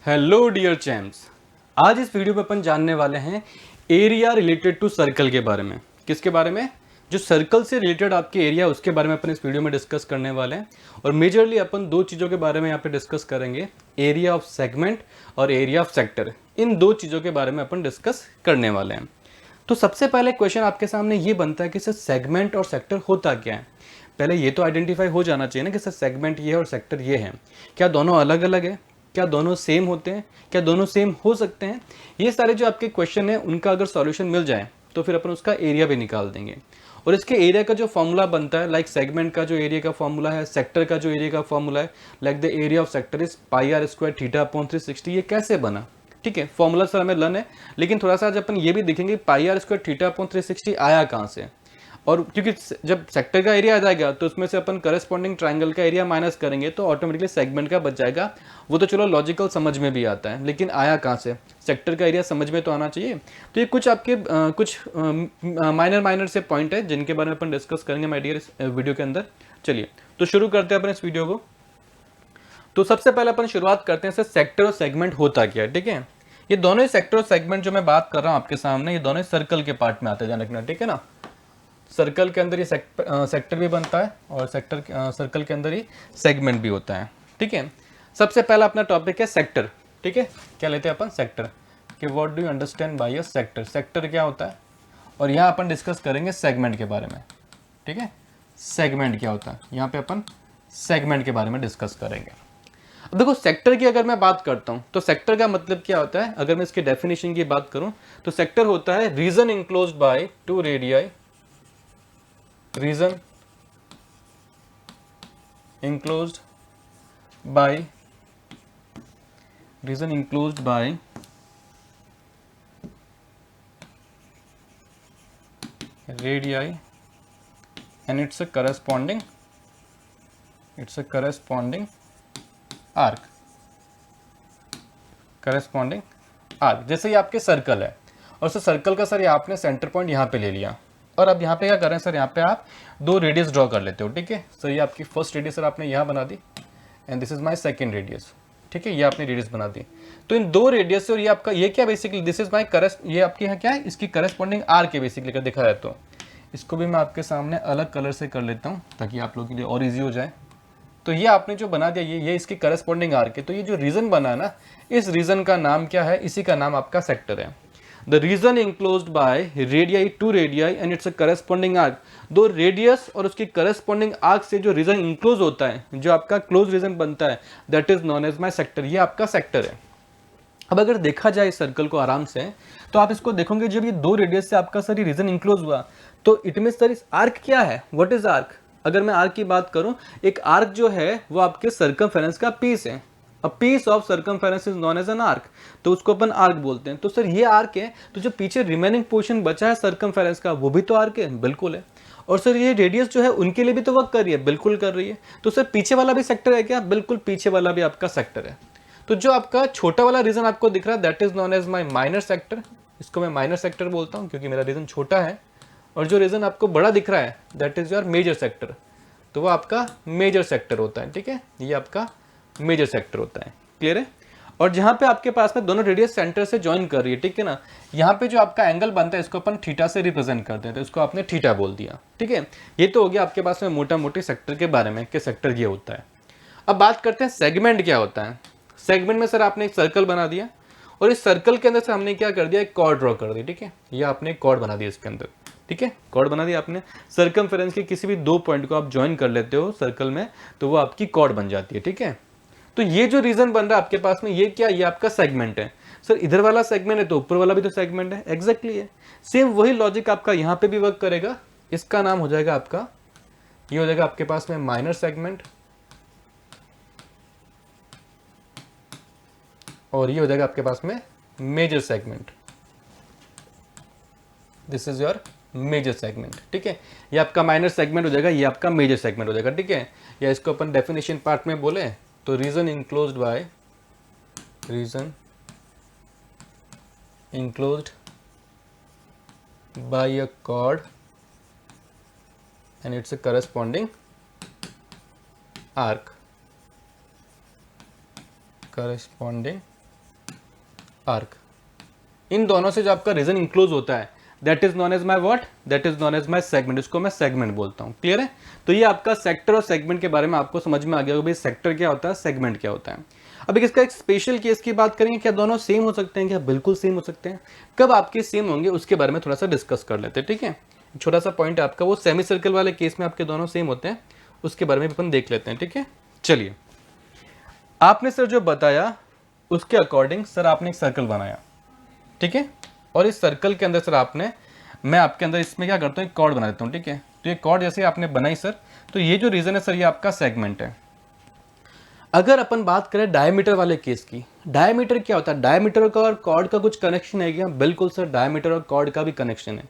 Hello dear champs, आज इस video पे अपन जानने वाले हैं एरिया रिलेटेड टू सर्कल के बारे में। किसके बारे में? जो सर्कल से रिलेटेड आपके एरिया उसके बारे में अपन इस वीडियो में डिस्कस करने वाले हैं। और मेजरली अपन दो चीज़ों के बारे में यहाँ पे डिस्कस करेंगे, एरिया ऑफ सेगमेंट और एरिया ऑफ सेक्टर। इन दो चीज़ों के बारे में अपन डिस्कस करने वाले हैं। तो सबसे पहले क्वेश्चन आपके सामने ये बनता है कि सर सेगमेंट और सेक्टर होता क्या है। पहले ये तो आइडेंटिफाई हो जाना चाहिए ना कि सर सेगमेंट ये है और सेक्टर ये है। क्या दोनों अलग अलग है? क्या दोनों सेम होते हैं? क्या दोनों सेम हो सकते हैं? ये सारे जो आपके क्वेश्चन हैं उनका अगर सॉल्यूशन मिल जाए तो फिर अपन उसका एरिया भी निकाल देंगे। और इसके एरिया का जो फॉर्मूला बनता है, लाइक सेगमेंट का जो एरिया का फॉर्मूला है, सेक्टर का जो एरिया का फॉर्मूला है, like the area of sector is pi r square theta upon 360। ये कैसे बना? ठीक है, फॉर्मूला सर हमें लर्न है, लेकिन थोड़ा सा आज अपन ये भी देखेंगे पाई आर स्क्वायर थीटा अपॉन 360 आया कहाँ से। और क्योंकि जब सेक्टर का एरिया आ जाएगा तो उसमें से अपन करस्पॉन्डिंग ट्रायंगल का एरिया माइनस करेंगे तो ऑटोमेटिकली सेगमेंट का बच जाएगा। वो तो चलो लॉजिकल समझ में भी आता है, लेकिन आया कहाँ से? सेक्टर का एरिया समझ में तो आना चाहिए। तो ये कुछ आपके कुछ माइनर से पॉइंट है जिनके बारे में अपन डिस्कस करेंगे माय डियर इस वीडियो के अंदर। चलिए तो शुरू करते हैं अपन इस वीडियो को। तो सबसे पहले अपन शुरुआत करते हैं, सेक्टर और सेगमेंट होता क्या है। ठीक है, ये दोनों ही सेक्टर और सेगमेंट जो मैं बात कर रहा हूँ आपके सामने, ये दोनों सर्कल के पार्ट में आते हैं, ध्यान रखना। ठीक है ना, सर्कल के अंदर ये सेक्टर भी बनता है और सर्कल के अंदर ही सेगमेंट भी होता है। ठीक है, सबसे पहला अपना टॉपिक है सेक्टर। ठीक है, क्या लेते हैं अपन? सेक्टर। कि what do you understand by a sector? Sector क्या होता है? और यहाँ अपन डिस्कस करेंगे सेगमेंट के बारे में। ठीक है, सेगमेंट क्या होता है, यहाँ पे अपन सेगमेंट के बारे में डिस्कस करेंगे। अब देखो, सेक्टर की अगर मैं बात करता हूँ तो सेक्टर का मतलब क्या होता है, अगर मैं इसके डेफिनेशन की बात करूँ तो सेक्टर होता है region enclosed by two radii, region enclosed by radii and it's a corresponding arc। जैसे ये आपके सर्कल है और सर्कल का सर ये आपने सेंटर पॉइंट यहाँ पे ले लिया और अब यहाँ पे क्या कर रहे हैं सर, यहाँ पे आप दो रेडियस ड्रॉ कर लेते हो। ठीक है सर, ये आपकी फर्स्ट रेडियस सर आपने यहाँ बना दी and this is my second radius. ठीक है, ये आपने रेडियस बना दी। तो इन दो रेडियस से और ये आपका ये क्या बेसिकली, दिस इज माय ये आपके यहाँ क्या है, इसकी करस्पॉन्डिंग आर के बेसिकली का दिखा है। तो इसको भी मैं आपके सामने अलग कलर से कर लेता हूँ ताकि आप लोगों के लिए और ईजी हो जाए। तो ये आपने जो बना दिया ये इसकी करस्पॉन्डिंग आर के, तो ये जो रीजन बना है ना, इस रीजन का नाम क्या है? इसी का नाम आपका सेक्टर है। The region enclosed by radii, two radii and its a corresponding arc। दो रेडियस और उसकी करस्पॉन्डिंग आर्क से जो रीजन इंक्लोज होता है, जो आपका क्लोज रीजन बनता है, that is known as my sector. ये आपका सेक्टर है। अब अगर देखा जाए इस सर्कल को आराम से तो आप इसको देखोगे, जब ये दो रेडियस से आपका सर रीजन इंक्लोज हुआ तो इट मीन सर इस आर्क क्या है? What is arc? अगर मैं आर्क की बात करूं, एक आर्क जो है वो आपके सर्कमफेरेंस का पीस है। A piece of circumference is known as an arc, तो उसको अपन आर्क बोलते हैं। तो सर ये आर्क है, तो जो पीछे रिमेनिंग पोर्शन बचा है सर्कमफेरेंस का वो भी तो आर्क है, बिल्कुल है। और सर ये रेडियस जो है उनके लिए भी तो वर्क कर रही है, बिल्कुल कर रही है। तो सर पीछे वाला भी सेक्टर है क्या? बिल्कुल, पीछे वाला भी आपका सेक्टर है। तो जो आपका छोटा वाला रीजन आपको दिख रहा है that is known as my minor sector. इसको मैं माइनर सेक्टर बोलता हूँ क्योंकि मेरा रीजन छोटा है। और जो रीजन आपको बड़ा दिख रहा है that is your major sector, तो वो आपका मेजर सेक्टर होता है। ठीक है, ये आपका मेजर सेक्टर होता है। क्लियर है? और जहां पे आपके पास में दोनों रेडियस सेंटर से ज्वाइन कर रही है, ठीक है ना, यहाँ पे जो आपका एंगल बनता है इसको अपन थीटा से रिप्रेजेंट करते हैं, तो इसको आपने थीटा बोल दिया। ठीक है, ये तो हो गया आपके पास में मोटा मोटी सेक्टर के बारे में कि सेक्टर ये होता है। अब बात करते हैं सेगमेंट क्या होता है। सेगमेंट में सर आपने एक सर्कल बना दिया और इस सर्कल के अंदर से हमने क्या कर दिया, एक कॉर्ड ड्रॉ कर दी। ठीक है, ये आपने एक कॉर्ड बना दिया इसके अंदर। ठीक है, कॉर्ड बना दिया आपने। सर्कमफेरेंस के किसी भी दो पॉइंट को आप ज्वाइन कर लेते हो सर्कल में तो वो आपकी कॉर्ड बन जाती है। ठीक है, तो ये जो रीजन बन रहा है आपके पास में ये क्या, ये आपका सेगमेंट है। सर इधर वाला सेगमेंट है तो ऊपर वाला भी तो सेगमेंट है, एग्जैक्टली है। सेम वही लॉजिक आपका यहाँ पे भी वर्क करेगा। इसका नाम हो जाएगा आपका, ये हो जाएगा आपके पास में माइनर सेगमेंट और ये हो जाएगा आपके पास में major segment. This is your major segment. ठीक है, ये आपका माइनर सेगमेंट हो जाएगा, ये आपका मेजर सेगमेंट हो जाएगा। ठीक है, या इसको अपन डेफिनेशन पार्ट में बोले तो region enclosed by a chord and it's a corresponding arc. Arc. इन दोनों से जो आपका रीजन इंक्लोज होता है that is known as my what, that is known as my segment, इसको मैं सेगमेंट बोलता हूँ। क्लियर है? तो ये आपका सेक्टर और सेगमेंट के बारे में आपको समझ में आ गया भाई सेक्टर क्या होता है, सेगमेंट क्या होता है। अब इसका एक स्पेशल केस की बात करेंगे, क्या दोनों सेम हो सकते हैं? क्या बिल्कुल सेम हो सकते हैं। कब आपके सेम होंगे उसके बारे में थोड़ा सा डिस्कस कर लेते हैं, ठीक है। छोटा सा पॉइंट है आपका, वो सेमी सर्कल वाले केस में आपके दोनों सेम होते हैं, उसके बारे में अपन देख लेते हैं, ठीक है। चलिए, आपने सर जो बताया उसके अकॉर्डिंग सर आपने एक सर्कल बनाया, ठीक है। और इस सर्कल के अंदर सर आपने, मैं आपके अंदर इसमें क्या करता हूँ, एक कॉर्ड बना देता हूँ, ठीक है। तो ये कॉर्ड जैसे आपने बनाई सर, तो ये जो रीजन है सर ये आपका सेगमेंट है। अगर अपन बात करें डायमीटर वाले केस की, डायमीटर क्या होता है? डायमीटर का और कॉर्ड का कुछ कनेक्शन है क्या? बिल्कुल सर, डायमीटर और कॉर्ड का भी कनेक्शन है।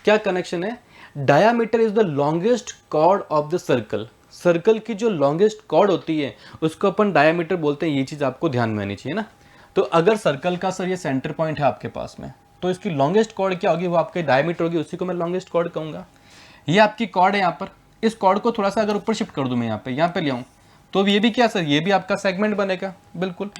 क्या कनेक्शन है? Diameter is the longest chord of the circle. Circle की जो लॉन्गेस्ट कॉर्ड होती है उसको अपन डायमीटर बोलते हैं। ये चीज आपको ध्यान में आनी चाहिए ना। तो अगर सर्कल का सर ये सेंटर पॉइंट है आपके पास में, तो इसकी लॉन्गेस्ट कॉर्ड क्या होगी? वो आपके डायमीटर होगी, उसी को मैं लॉन्गेस्ट कॉर्ड कहूंगा। ये आपकी कॉर्ड है यहाँ पर, इस कॉर्ड को थोड़ा सा अगर ऊपर शिफ्ट कर दूं मैं यहाँ पे ले आऊं, तो ये भी क्या सर, ये भी आपका सेगमेंट बनेगा। बिल्कुल,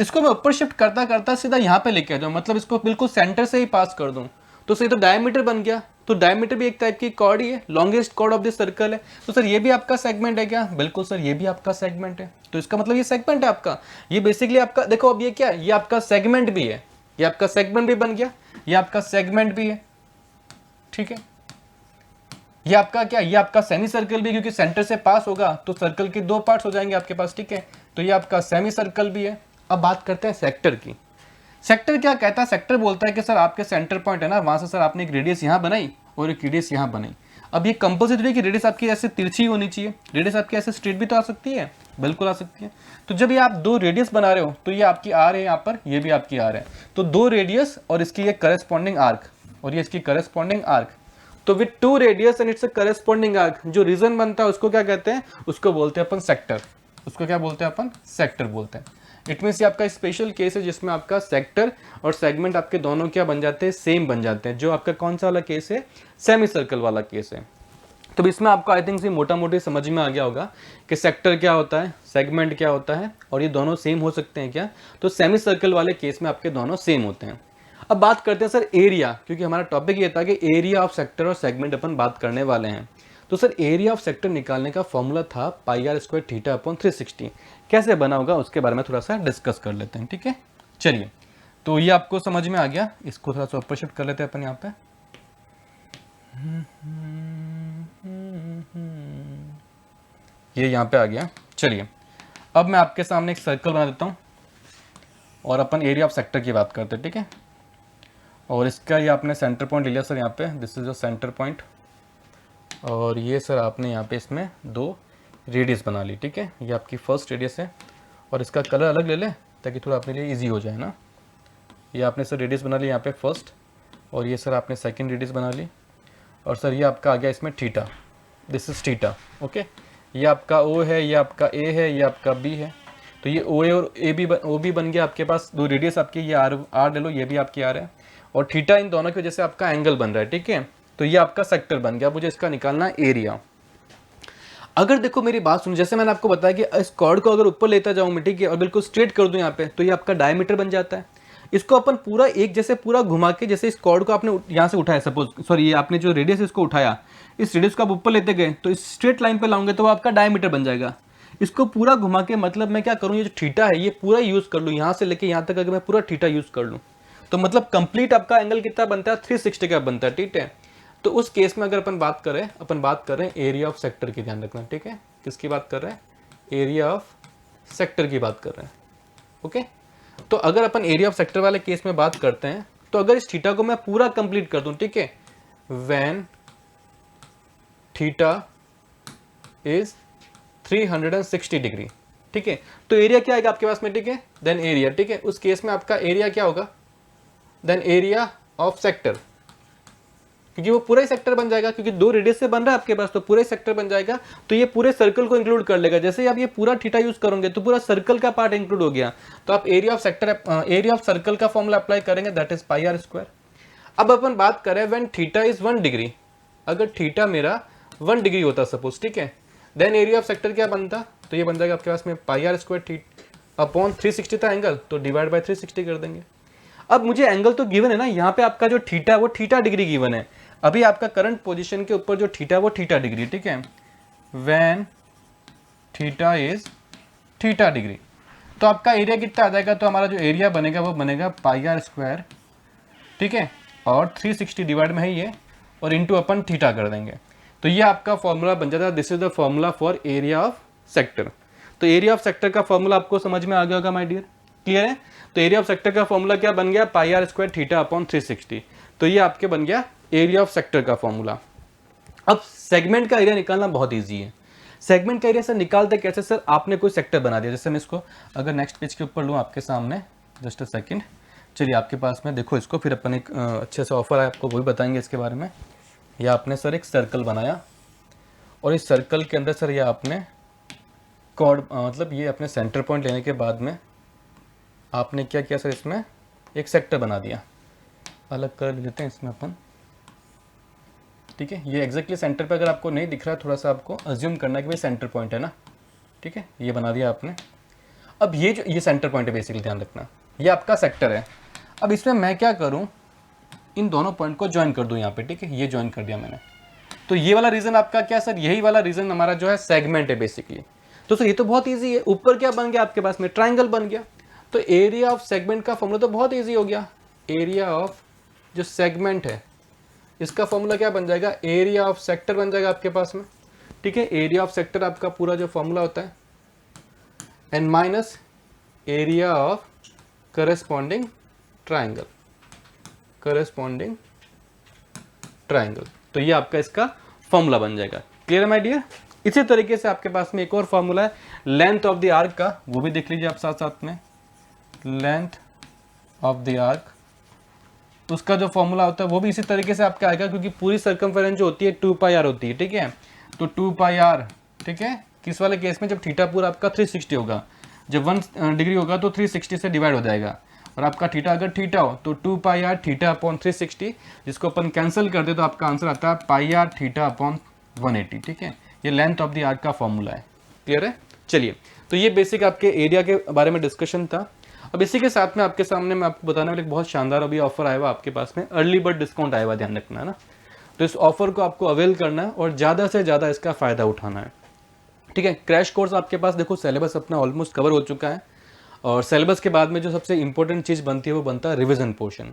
इसको मैं ऊपर शिफ्ट करता करता सीधा यहाँ पे लेके आ जाऊँ, मतलब इसको बिल्कुल सेंटर से ही पास कर दूं, तो सही तो डायमीटर बन गया। तो डायमीटर भी एक टाइप की कॉर्ड ही है, longest chord of this circle है। तो सर ये भी आपका सेगमेंट है क्या? बिल्कुल सर, ये भी आपका सेगमेंट है। तो इसका मतलब ये सेगमेंट है आपका। ये बेसिकली आपका, देखो अब ये क्या है, ये आपका सेगमेंट भी है, ये आपका सेगमेंट भी बन गया, ये आपका सेगमेंट भी है, ठीक है। ये आपका क्या, ये आपका सेमी सर्कल भी, क्योंकि सेंटर से पास होगा तो सर्कल के दो पार्ट्स हो जाएंगे आपके पास, ठीक है। तो ये आपका सेमी सर्कल भी है। अब बात करते हैं सेक्टर की। सेक्टर क्या कहता है? सेक्टर बोलता है कि सर आपके सेंटर पॉइंट है ना, वहां से सर आपने एक रेडियस यहाँ बनाई और एक रेडियस यहाँ बनाई। अब ये कंपल्सरी है कि रेडियस आपकी ऐसे तिरछी होनी चाहिए, रेडियस आपकी ऐसे स्ट्रेट भी तो आ सकती है, बिल्कुल आ सकती है। तो जब ये आप दो रेडियस बना रहे हो तो ये आपकी आर है यहाँ पर, ये भी आपकी आर है, तो दो रेडियस और इसकी ये करस्पॉन्डिंग आर्क और ये इसकी करस्पॉन्डिंग आर्क। तो with two radius and it's a corresponding arc, जो रीजन बनता है उसको क्या कहते हैं? उसको बोलते हैं अपन सेक्टर। उसको क्या बोलते हैं अपन? सेक्टर बोलते हैं। इट मीन्स ये आपका स्पेशल केस है जिसमें आपका सेक्टर और सेगमेंट आपके दोनों क्या बन जाते हैं? सेम बन जाते हैं। जो आपका कौन सा वाला केस है? सेमी सर्कल वाला केस है। तो इसमें आपको आई थिंक से मोटा मोटी समझ में आ गया होगा कि सेक्टर क्या होता है, सेगमेंट क्या होता है, और ये दोनों सेम हो सकते हैं क्या? तो सेमी सर्कल वाले केस में आपके दोनों सेम होते हैं। अब बात करते हैं सर एरिया, क्योंकि हमारा टॉपिक ये था कि एरिया ऑफ सेक्टर और सेगमेंट अपन बात करने वाले हैं। तो सर एरिया ऑफ सेक्टर निकालने का फॉर्मूला था पाई आर स्क्वायर थीटा अपॉन 360। कैसे बना होगा उसके बारे में थोड़ा सा डिस्कस कर लेते हैं, ठीक है। चलिए, तो ये आपको समझ में आ गया। इसको थोड़ा सा ऊपर शिफ्ट कर लेते हैं अपन यहाँ पे। ये यहाँ पे आ गया। चलिए, अब मैं आपके सामने एक सर्कल बना देता हूँ और अपन एरिया ऑफ सेक्टर की बात करते हैं, ठीक है। और इसका ये आपने सेंटर पॉइंट ले लिया सर यहाँ पे, this is your centre point. और ये सर आपने यहाँ पे इसमें दो रेडियस बना ली, ठीक है। ये आपकी फर्स्ट रेडियस है और इसका कलर अलग ले ले ताकि थोड़ा अपने लिए इजी हो जाए ना। ये आपने सर रेडियस बना ली यहाँ पे फर्स्ट, और ये सर आपने सेकंड रेडियस बना ली। और सर ये आपका आ गया इसमें theta, this is theta, okay. ये आपका ओ है, ये आपका ए है, ये आपका बी है। तो ये ओ ए और ए बी ओ बी बन गया आपके पास। दो रेडियस आपकी, ये आर ले लो, ये भी आपकी आर है, और थीटा इन दोनों की वजह से आपका एंगल बन रहा है, ठीक है। तो ये आपका सेक्टर बन गया। मुझे इसका निकालना है एरिया। अगर देखो मेरी बात सुनो, जैसे मैंने आपको बताया कि इस कॉर्ड को अगर ऊपर लेता जाऊं मैं, ठीक है, और बिल्कुल स्ट्रेट कर दूं यहाँ पे, तो ये आपका डायमीटर बन जाता है। इसको अपन पूरा एक जैसे पूरा घुमा के, जैसे इस कॉर्ड को आपने यहाँ से उठाया, सपोज सॉरी ये आपने जो रेडियस इसको उठाया, इस रेडियस को आप ऊपर लेते गए तो इस स्ट्रेट लाइन पे लाऊंगे तो वो आपका डायमीटर बन जाएगा। इसको पूरा घुमा के, मतलब मैं क्या करूँ, ये जो थीटा है ये पूरा यूज कर लूँ, यहाँ से लेके यहाँ तक अगर मैं पूरा थीटा यूज कर लूँ तो मतलब कंप्लीट आपका एंगल कितना बनता है? 360 का बनता है, ठीक है। तो उस केस में अगर अपन बात करें एरिया ऑफ सेक्टर की, ध्यान रखना, ठीक है। किसकी बात कर रहे हैं? एरिया ऑफ सेक्टर की बात कर रहे हैं, ओके। तो अगर अपन एरिया ऑफ सेक्टर वाले केस में बात करते हैं, तो अगर इस थीटा को मैं पूरा कंप्लीट कर दूं, ठीक है, व्हेन थीटा इज 360 डिग्री, ठीक है, तो एरिया क्या आएगा आपके पास में, ठीक है, देन एरिया, ठीक है। उस केस में आपका एरिया क्या होगा? देन एरिया ऑफ सेक्टर, क्योंकि वो पूरा ही सेक्टर बन जाएगा, क्योंकि दो रेडियस से बन रहा है आपके पास, तो पूरा ही सेक्टर बन जाएगा। तो ये पूरे सर्कल को इंक्लूड कर लेगा। जैसे ही आप ये पूरा थीटा यूज करोगे तो पूरा सर्कल का पार्ट इंक्लूड हो गया। तो आप area of sector, area of circle का फॉर्मूला अप्लाई करेंगे, that is pi r square. अब अपन बात करें व्हेन थीटा इज 1 डिग्री, अगर थीटा मेरा 1 डिग्री होता सपोज, ठीक है, देन एरिया ऑफ सेक्टर क्या बनता? तो ये बन जाएगा आपके पास में पाई आर स्क्वायर अपॉन 360 था एंगल, तो डिवाइड बाय 360 कर देंगे। अब मुझे एंगल तो गिवन है ना, यहाँ पे आपका जो थीटा वो थीटा डिग्री गिवन है। अभी आपका करंट पोजीशन के ऊपर जो थीटा वो थीटा डिग्री, ठीक है, when theta is theta degree. तो आपका एरिया कितना आ जाएगा, तो हमारा जो एरिया बनेगा वो बनेगा पाई आर स्क्वायर, ठीक है, और 360 डिवाइड में है ये, और इंटू अपन थीटा कर देंगे। तो ये आपका फॉर्मूला बन जाता है, this is the formula for area of sector. तो एरिया ऑफ सेक्टर का फॉर्मूला आपको समझ में आ गया होगा माय डियर, क्लियर है। तो एरिया ऑफ सेक्टर का फॉर्मूला क्या बन गया, पाई आर स्क्वायर थीटा अपॉन 360। तो ये आपके बन गया एरिया ऑफ सेक्टर का फॉर्मूला। अब सेगमेंट का एरिया निकालना बहुत ईजी है। सेगमेंट का एरिया सर निकालते कैसे, सर आपने कोई सेक्टर बना दिया, जैसे मैं इसको अगर नेक्स्ट पेज के ऊपर लूँ आपके सामने, जस्ट अ सेकेंड, चलिए आपके पास में देखो इसको, फिर अपन एक अच्छे से ऑफर है आपको वही बताएंगे इसके बारे में। या आपने सर एक सर्कल बनाया, और इस सर्कल के अंदर सर ये आपने कॉर्ड मतलब ये अपने सेंटर पॉइंट लेने के बाद में आपने क्या किया सर, इसमें एक सेक्टर बना दिया। अलग कर लेते हैं इसमें अपन, ठीक है। ये एग्जैक्टली सेंटर पे अगर आपको नहीं दिख रहा है, थोड़ा सा आपको अज्यूम करना है कि भाई सेंटर पॉइंट है ना, ठीक है, ये बना दिया आपने। अब ये जो ये सेंटर पॉइंट है, बेसिकली ध्यान रखना, ये आपका सेक्टर है। अब इसमें मैं क्या करूँ, इन दोनों पॉइंट को ज्वाइन कर दूँ यहाँ पे, ठीक है, ये ज्वाइन कर दिया मैंने। तो ये वाला रीजन आपका क्या सर, यही वाला रीजन हमारा जो है सेगमेंट है बेसिकली। तो सर ये तो बहुत ईजी है, ऊपर क्या बन गया आपके पास में, ट्राइंगल बन गया। तो एरिया ऑफ सेगमेंट का फॉर्मूला तो बहुत ईजी हो गया। एरिया ऑफ जो सेगमेंट है इसका फॉर्मूला क्या बन जाएगा, एरिया ऑफ सेक्टर बन जाएगा आपके पास में, ठीक है। एरिया ऑफ सेक्टर आपका पूरा जो फॉर्मूला होता है N minus area of corresponding triangle, corresponding triangle. तो ये आपका इसका फॉर्मूला बन जाएगा, क्लियर है माय डियर। इसी तरीके से आपके पास में एक और फॉर्मूला है लेंथ ऑफ द आर्क का, वो भी देख लीजिए आप साथ साथ में। लेंथ ऑफ द आर्क, उसका जो फॉर्मूला होता है वो भी इसी तरीके से आपका आएगा, क्योंकि पूरी सर्कमफेरेंस जो होती है 2 पाई आर होती है, ठीक है। तो 2 पाई आर, ठीक है, किस वाले केस में, जब थीटा पूरा आपका 360 होगा, जब 1 डिग्री होगा तो 360 से डिवाइड हो जाएगा, और आपका थीटा अगर थीटा हो तो 2 पाई आर थीटा अपॉन 360, जिसको अपन कैंसिल कर दे तो आपका आंसर आता है पाई आर थीटा अपॉन 180, ठीक है। ये लेंथ ऑफ द आर्क का फॉर्मूला है, क्लियर है। चलिए, तो ये बेसिक आपके एरिया के बारे में डिस्कशन था। अब इसी के साथ में आपके सामने मैं आपको बताने वाला एक बहुत शानदार अभी ऑफर आया हुआ आपके पास में, अर्ली बर्ड डिस्काउंट आया हुआ, ध्यान रखना है ना। तो इस ऑफर को आपको अवेल करना है और ज़्यादा से ज़्यादा इसका फ़ायदा उठाना है, ठीक है। क्रैश कोर्स आपके पास देखो सिलेबस अपना ऑलमोस्ट कवर हो चुका है, और सिलेबस के बाद में जो सबसे इंपॉर्टेंट चीज़ बनती है वो बनता है रिवीजन पोर्शन।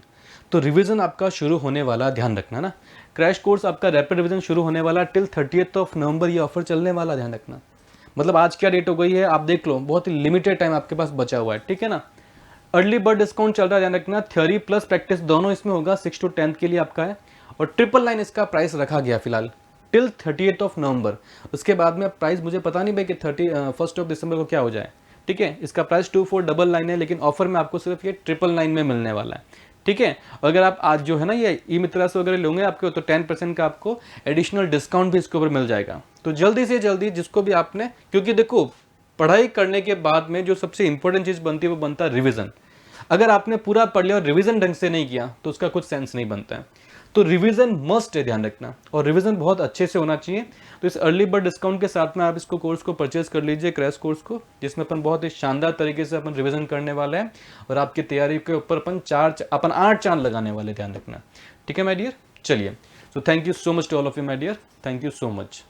तो रिवीजन आपका शुरू होने वाला, ध्यान रखना ना, क्रैश कोर्स आपका रैपिड रिवीजन शुरू होने वाला टिल 30 नवंबर, ये ऑफर चलने वाला, ध्यान रखना। मतलब आज क्या डेट हो गई है आप देख लो, बहुत ही लिमिटेड टाइम आपके पास बचा हुआ है, ठीक है ना। अर्ली बर्ड डिस्काउंट चल रहा है, ध्यान रखना, थ्योरी प्लस प्रैक्टिस दोनों इसमें होगा, 6 to 10 के लिए आपका है, और 999 इसका प्राइस रखा गया फिलहाल टिल 30 नवंबर। उसके बाद में प्राइस मुझे पता नहीं भाई कि 1 दिसंबर को क्या हो जाए, ठीक है। इसका प्राइस 2499 है, लेकिन ऑफर में आपको सिर्फ ये 999 में मिलने वाला है, ठीक है। अगर आप आज जो है ना ये ई मित्रा से वगैरह लोगे आपके, तो 10% का आपको एडिशनल डिस्काउंट भी इसके ऊपर मिल जाएगा। तो जल्दी से जल्दी जिसको भी आपने, क्योंकि देखो पढ़ाई करने के बाद में जो सबसे इंपॉर्टेंट चीज़ बनती है वो बनता है रिवीजन। अगर आपने पूरा पढ़ लिया और रिवीजन ढंग से नहीं किया तो उसका कुछ सेंस नहीं बनता है। तो रिवीजन मस्ट है, ध्यान रखना, और रिवीजन बहुत अच्छे से होना चाहिए। तो इस अर्ली बर्ड डिस्काउंट के साथ में आप इसको कोर्स को परचेज कर लीजिए, क्रैश कोर्स को, जिसमें अपन बहुत ही शानदार तरीके से अपन रिवीजन करने वाले हैं, और आपकी तैयारी के ऊपर अपन 8 चांद लगाने वाले, ध्यान रखना, ठीक है माय डियर। चलिए, so thank you so much to all of you my dear, thank you so much.